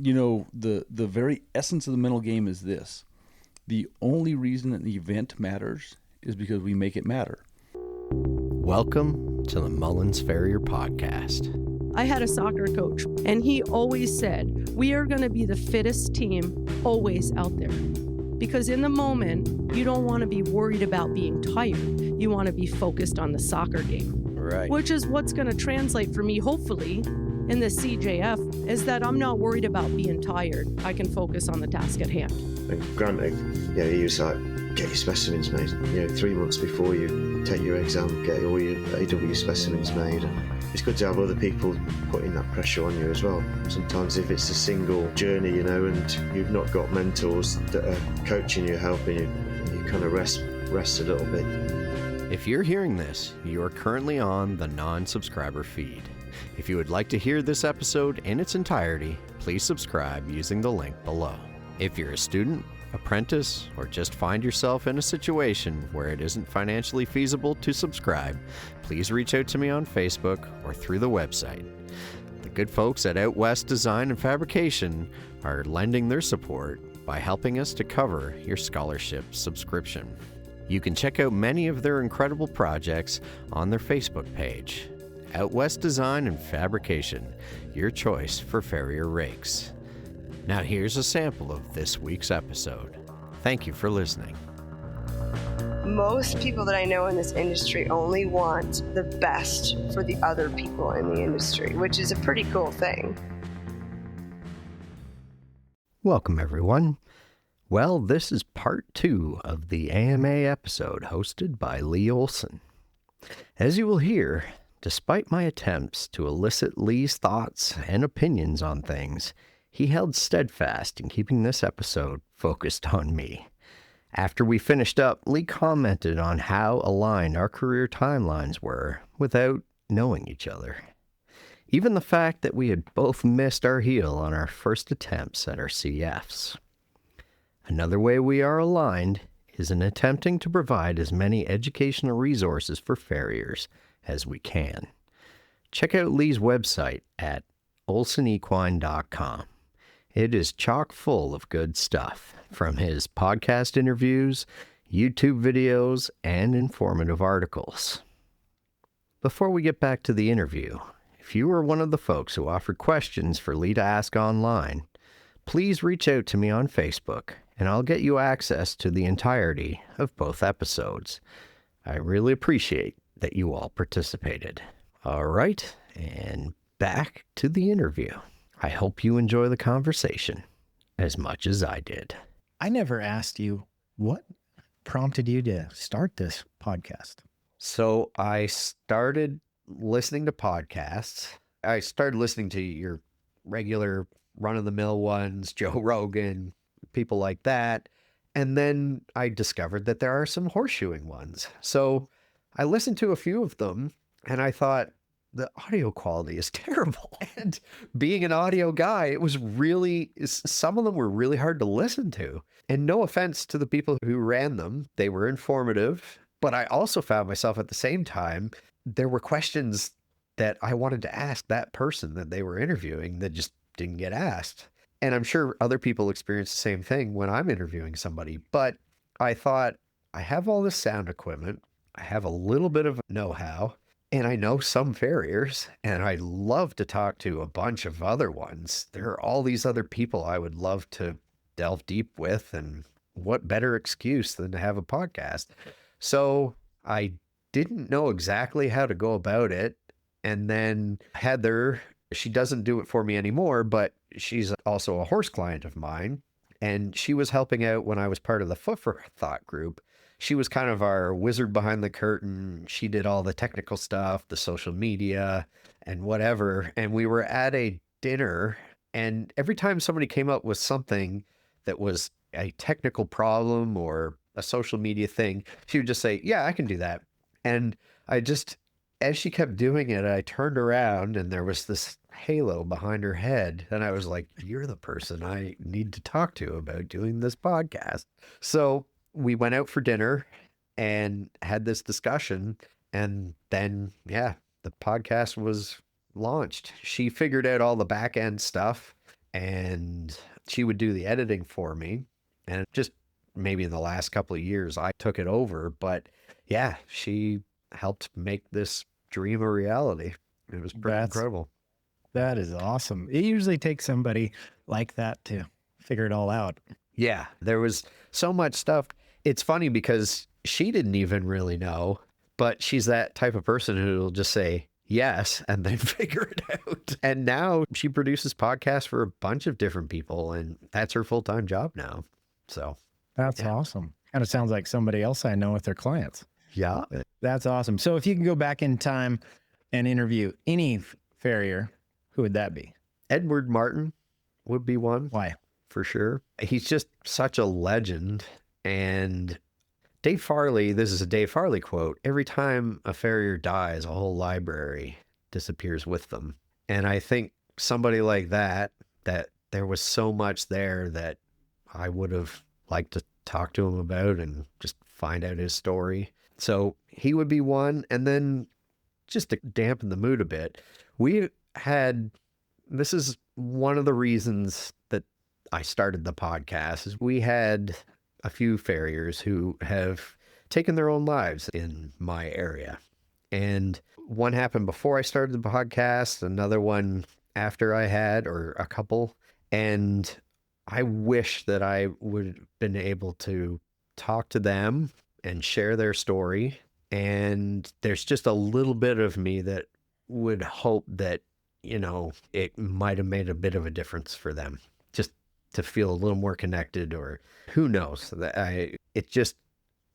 The very essence of the mental game is this. The only reason an event matters is because we make it matter. Welcome to the Mullins Farrier Podcast. I had a soccer coach, and he always said, we are going to be the fittest team always out there. Because in the moment, you don't want to be worried about being tired. You want to be focused on the soccer game. Right. Which is what's going to translate for me, hopefully, in the CJF, is that I'm not worried about being tired. I can focus on the task at hand. And granted, he was like, get your specimens made. 3 months before you take your exam, get all your AW specimens made. And it's good to have other people putting that pressure on you as well. Sometimes if it's a single journey, and you've not got mentors that are coaching you, helping you, you kind of rest a little bit. If you're hearing this, you are currently on the non-subscriber feed. If you would like to hear this episode in its entirety, please subscribe using the link below. If you're a student, apprentice, or just find yourself in a situation where it isn't financially feasible to subscribe, please reach out to me on Facebook or through the website. The good folks at Out West Design and Fabrication are lending their support by helping us to cover your scholarship subscription. You can check out many of their incredible projects on their Facebook page. Out West Design and Fabrication, your choice for farrier rakes. Now here's a sample of this week's episode. Thank you for listening. Most people that I know in this industry only want the best for the other people in the industry, which is a pretty cool thing. Welcome, everyone. Well, this is part 2 of the AMA episode hosted by Lee Olsen. As you will hear, despite my attempts to elicit Lee's thoughts and opinions on things, he held steadfast in keeping this episode focused on me. After we finished up, Lee commented on how aligned our career timelines were without knowing each other. Even the fact that we had both missed our heel on our first attempts at our CFs. Another way we are aligned is in attempting to provide as many educational resources for farriers as we can. Check out Lee's website at olsenequine.com. It is chock full of good stuff, from his podcast interviews, YouTube videos, and informative articles. Before we get back to the interview, if you are one of the folks who offered questions for Lee to ask online, please reach out to me on Facebook, and I'll get you access to the entirety of both episodes. I really appreciate that you all participated. All right, and back to the interview. I hope you enjoy the conversation as much as I did. I never asked you what prompted you to start this podcast. So I started listening to podcasts. I started listening to your regular run-of-the-mill ones, Joe Rogan, people like that. And then I discovered that there are some horseshoeing ones. So I listened to a few of them and I thought, the audio quality is terrible. And being an audio guy, some of them were really hard to listen to. And no offense to the people who ran them, they were informative. But I also found myself at the same time, there were questions that I wanted to ask that person that they were interviewing that just didn't get asked. And I'm sure other people experience the same thing when I'm interviewing somebody. But I thought, I have all this sound equipment. I have a little bit of know-how. And I know some farriers, and I love to talk to a bunch of other ones. There are all these other people I would love to delve deep with, and what better excuse than to have a podcast? So I didn't know exactly how to go about it. And then Heather, she doesn't do it for me anymore, but she's also a horse client of mine. And she was helping out when I was part of the Foot for Thought group. She was kind of our wizard behind the curtain. She did all the technical stuff, the social media and whatever. And we were at a dinner, and every time somebody came up with something that was a technical problem or a social media thing, she would just say, yeah, I can do that. And as she kept doing it, I turned around and there was this halo behind her head. And I was like, you're the person I need to talk to about doing this podcast. So we went out for dinner and had this discussion. And then, the podcast was launched. She figured out all the back end stuff and she would do the editing for me. And just maybe in the last couple of years, I took it over. But yeah, she helped make this dream a reality. It was pretty incredible. That is awesome. It usually takes somebody like that to figure it all out. Yeah, there was so much stuff. It's funny because she didn't even really know, but she's that type of person who will just say yes and then figure it out. And now she produces podcasts for a bunch of different people, and that's her full-time job now. So that's awesome. Kind of sounds like somebody else I know with their clients. Yeah. That's awesome. So if you can go back in time and interview any farrier, who would that be? Edward Martin would be one. Why? For sure. He's just such a legend. And Dave Farley, this is a Dave Farley quote, every time a farrier dies, a whole library disappears with them. And I think somebody like that there was so much there that I would have liked to talk to him about and just find out his story. So he would be one. And then just to dampen the mood a bit, this is one of the reasons that I started the podcast, is we had a few farriers who have taken their own lives in my area. And one happened before I started the podcast, another one after I had, or a couple. And I wish that I would have been able to talk to them and share their story. And there's just a little bit of me that would hope that, it might have made a bit of a difference for them, just to feel a little more connected, or who knows.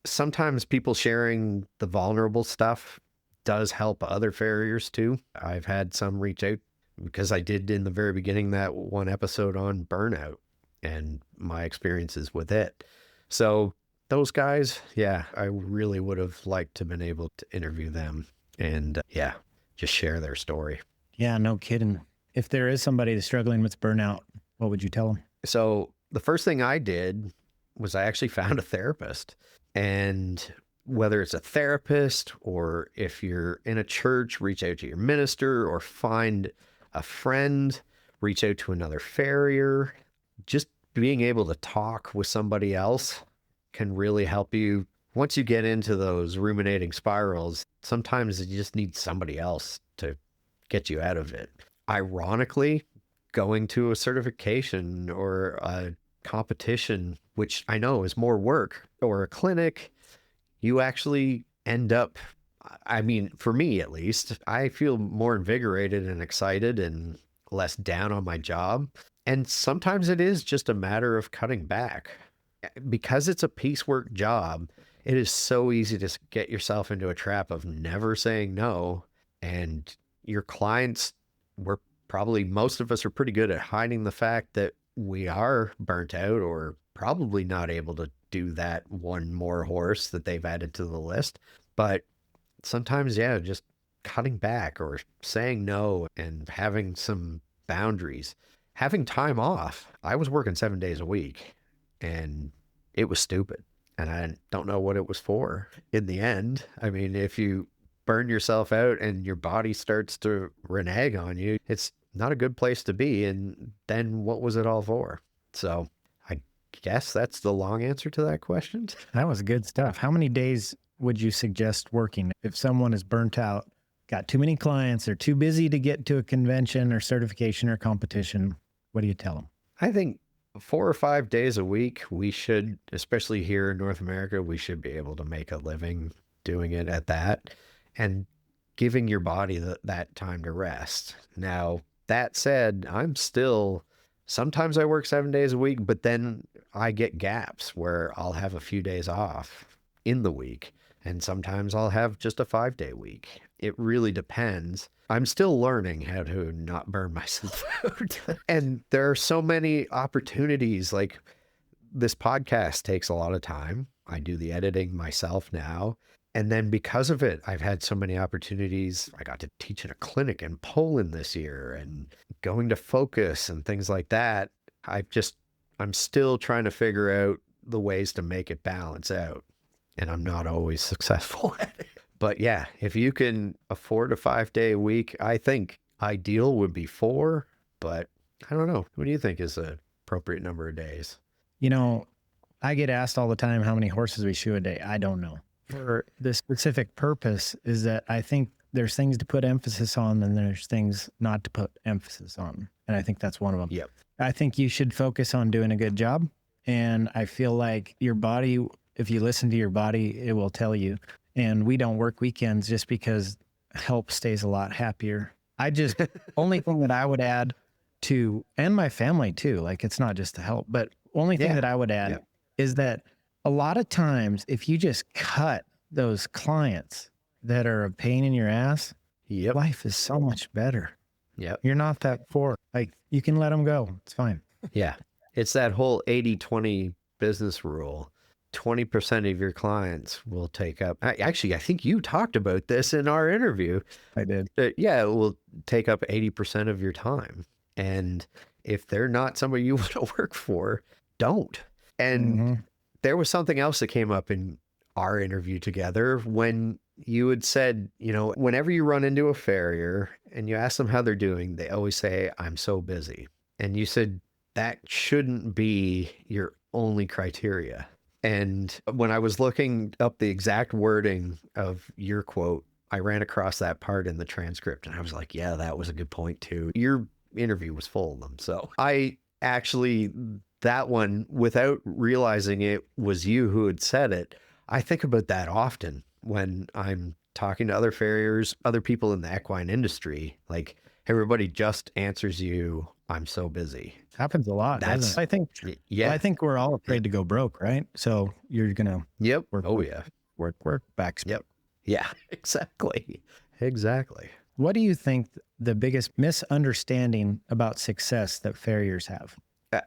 Sometimes people sharing the vulnerable stuff does help other farriers too. I've had some reach out because I did in the very beginning that one episode on burnout and my experiences with it. So those guys, yeah, I really would have liked to have been able to interview them and just share their story. Yeah, no kidding. If there is somebody that's struggling with burnout, what would you tell them? So the first thing I did was I actually found a therapist. And whether it's a therapist, or if you're in a church, reach out to your minister, or find a friend, reach out to another farrier. Just being able to talk with somebody else can really help you. Once you get into those ruminating spirals, sometimes you just need somebody else to get you out of it. Ironically, going to a certification or a competition, which I know is more work, or a clinic, you actually end up, for me at least, I feel more invigorated and excited and less down on my job. And sometimes it is just a matter of cutting back. Because it's a piecework job, it is so easy to get yourself into a trap of never saying no. And your clients, most of us are pretty good at hiding the fact that we are burnt out, or probably not able to do that one more horse that they've added to the list. But sometimes, just cutting back or saying no and having some boundaries, having time off. I was working 7 days a week and it was stupid. And I don't know what it was for in the end. If you burn yourself out and your body starts to renege on you, it's not a good place to be. And then what was it all for? So I guess that's the long answer to that question. That was good stuff. How many days would you suggest working if someone is burnt out, got too many clients, or too busy to get to a convention or certification or competition? What do you tell them? I think 4 or 5 days a week, we should, especially here in North America, we should be able to make a living doing it at that and giving your body that time to rest. Now, that said, sometimes I work 7 days a week, but then I get gaps where I'll have a few days off in the week. And sometimes I'll have just a 5-day week. It really depends. I'm still learning how to not burn myself out. And there are so many opportunities. Like, this podcast takes a lot of time. I do the editing myself now. And then because of it, I've had so many opportunities. I got to teach at a clinic in Poland this year and going to Focus and things like that. I'm still trying to figure out the ways to make it balance out. And I'm not always successful at it. But yeah, if you can afford a 5-day a week, I think ideal would be 4, but I don't know. What do you think is a appropriate number of days? You know, I get asked all the time how many horses we shoe a day. I don't know. For the specific purpose is that I think there's things to put emphasis on and there's things not to put emphasis on. And I think that's one of them. Yep. I think you should focus on doing a good job. And I feel like your body, if you listen to your body, it will tell you. And we don't work weekends just because help stays a lot happier. I just, only thing that I would add to, and my family too, like it's not just the help, but only thing that I would add is that a lot of times if you just cut those clients that are a pain in your ass, life is so much better. Yep. You're not that poor. Like you can let them go. It's fine. Yeah. It's that whole 80-20 business rule. 20% of your clients will take up. Actually, I think you talked about this in our interview. I did. Yeah, it will take up 80% of your time. And if they're not somebody you want to work for, don't. And there was something else that came up in our interview together when you had said, you know, whenever you run into a farrier and you ask them how they're doing, they always say, I'm so busy. And you said that shouldn't be your only criteria. And when I was looking up the exact wording of your quote, I ran across that part in the transcript and I was like, yeah, that was a good point too. Your interview was full of them. So I actually, that one, without realizing it was you who had said it, I think about that often when I'm talking to other farriers, other people in the equine industry. Like everybody just answers you, I'm so busy. Happens a lot. Doesn't it? I think we're all afraid to go broke, right? So you're gonna work back. Yep. Yeah, exactly. What do you think the biggest misunderstanding about success that farriers have?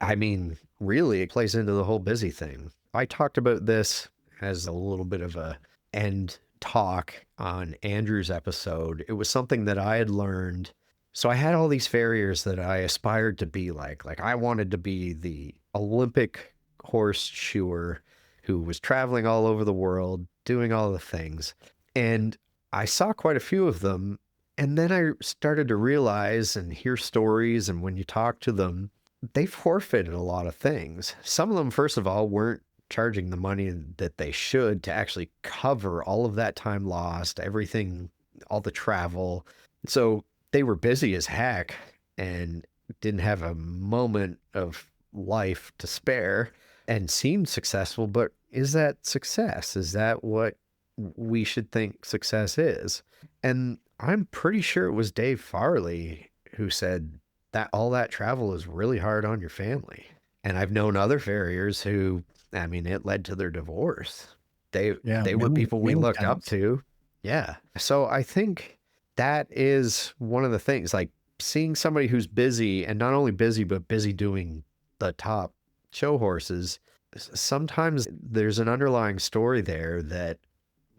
I mean, really, it plays into the whole busy thing. I talked about this as a little bit of a end talk on Andrew's episode. It was something that I had learned. So I had all these farriers that I aspired to be like I wanted to be the Olympic horse shoer who was traveling all over the world, doing all the things. And I saw quite a few of them. And then I started to realize and hear stories. And when you talk to them, they forfeited a lot of things. Some of them, first of all, weren't charging the money that they should to actually cover all of that time lost, everything, all the travel. So they were busy as heck and didn't have a moment of life to spare and seemed successful. But is that success? Is that what we should think success is? And I'm pretty sure it was Dave Farley who said that all that travel is really hard on your family. And I've known other farriers who, I mean, it led to their divorce. They were people we looked up to. Yeah. So I think that is one of the things, like seeing somebody who's busy, and not only busy, but busy doing the top show horses. Sometimes there's an underlying story there that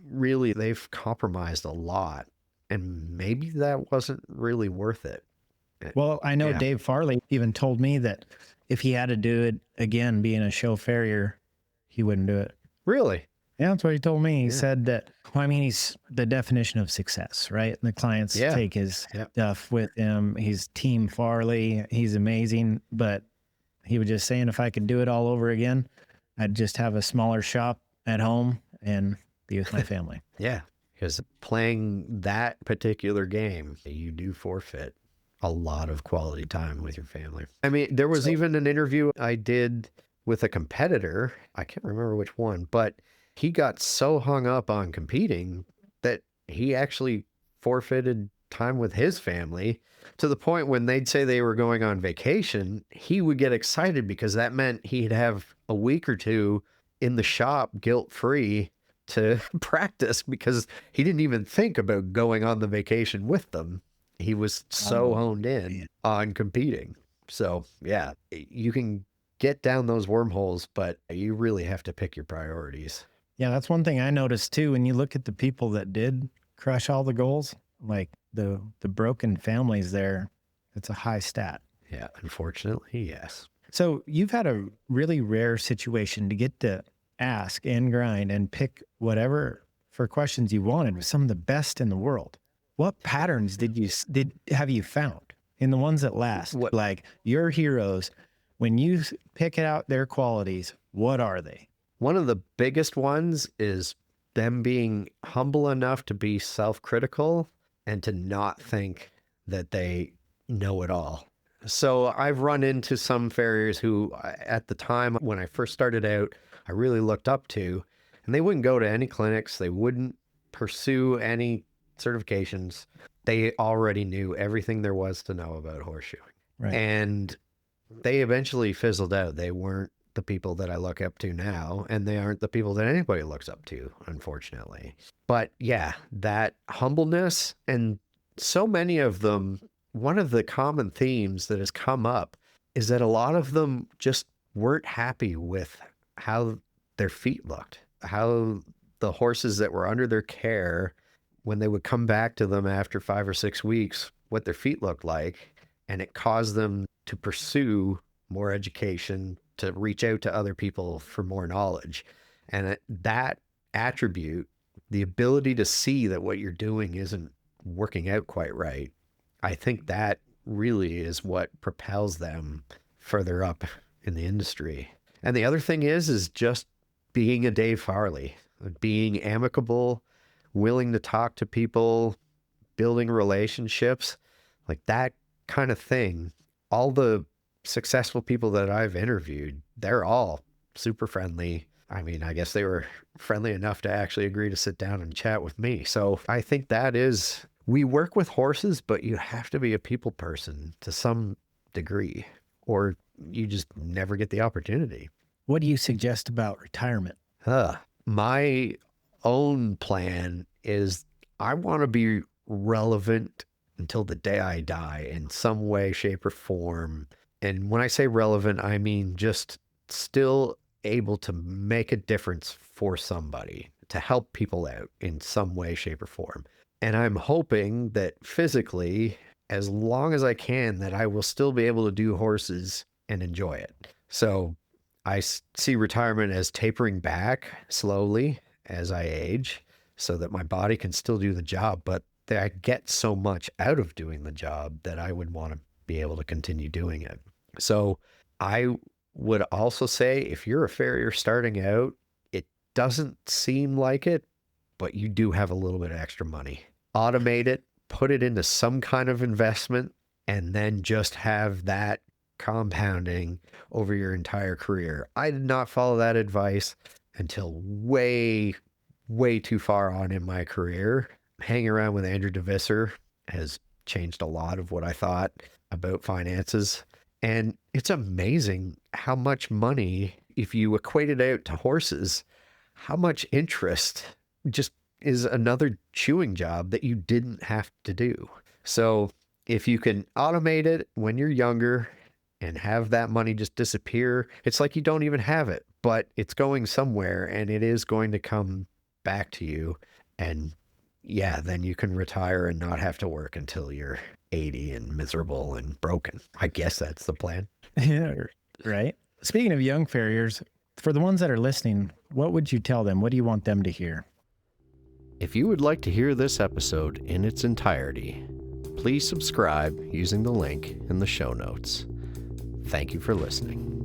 really they've compromised a lot, and maybe that wasn't really worth it. Well, I know Dave Farley even told me that if he had to do it again, being a show farrier, he wouldn't do it. Really? Yeah, that's what he told me. He said that, well, I mean, he's the definition of success, right? The clients take his stuff with him. He's Team Farley. He's amazing. But he was just saying if I could do it all over again, I'd just have a smaller shop at home and be with my family. Yeah, because playing that particular game, you do forfeit a lot of quality time with your family. I mean, there was even an interview I did with a competitor. I can't remember which one, but he got so hung up on competing that he actually forfeited time with his family to the point when they'd say they were going on vacation, he would get excited because that meant he'd have a week or two in the shop guilt-free to practice because he didn't even think about going on the vacation with them. He was so honed in on competing. So yeah, you can get down those wormholes, but you really have to pick your priorities. Yeah, that's one thing I noticed too. When you look at the people that did crush all the goals, like the broken families there, it's a high stat. Yeah, unfortunately, yes. So you've had a really rare situation to get to ask and grind and pick whatever for questions you wanted with some of the best in the world. What patterns have you found in the ones that last? Like your heroes, When you pick out their qualities, what are they? One of the biggest ones is them being humble enough to be self-critical and to not think that they know it all. So I've run into some farriers who, at the time when I first started out, I really looked up to, and they wouldn't go to any clinics. They wouldn't pursue any certifications. They already knew everything there was to know about horseshoeing. Right. And they eventually fizzled out. They weren't the people that I look up to now, and they aren't the people that anybody looks up to, unfortunately. But yeah, that humbleness, and so many of them, one of the common themes that has come up is that a lot of them just weren't happy with how their feet looked, how the horses that were under their care, when they would come back to them after 5 or 6 weeks, what their feet looked like. And it caused them to pursue more education, to reach out to other people for more knowledge. And that attribute, the ability to see that what you're doing isn't working out quite right, I think that really is what propels them further up in the industry. And the other thing is just being a Dave Farley, being amicable, willing to talk to people, building relationships, like that kind of thing. All the successful people that I've interviewed, they're all super friendly. I mean, I guess they were friendly enough to actually agree to sit down and chat with me. So I think that is, we work with horses, but you have to be a people person to some degree, or you just never get the opportunity. What do you suggest about retirement? My own plan is I want to be relevant until the day I die in some way, shape, or form. And when I say relevant, I mean just still able to make a difference for somebody, to help people out in some way, shape, or form. And I'm hoping that physically, as long as I can, that I will still be able to do horses and enjoy it. So I see retirement as tapering back slowly as I age so that my body can still do the job, but that I get so much out of doing the job that I would want to be able to continue doing it. So I would also say, if you're a farrier starting out, it doesn't seem like it, but you do have a little bit of extra money. Automate it, put it into some kind of investment, and then just have that compounding over your entire career. I did not follow that advice until way, way too far on in my career. Hanging around with Andrew DeVisser has changed a lot of what I thought about finances. And it's amazing how much money, if you equate it out to horses, how much interest just is another chewing job that you didn't have to do. So if you can automate it when you're younger and have that money just disappear, it's like you don't even have it, but it's going somewhere and it is going to come back to you. And yeah, then you can retire and not have to work until you're 80 and miserable and broken. I guess that's the plan. Yeah, right. Speaking of young farriers, for the ones that are listening, what would you tell them? What do you want them to hear? If you would like to hear this episode in its entirety, please subscribe using the link in the show notes. Thank you for listening.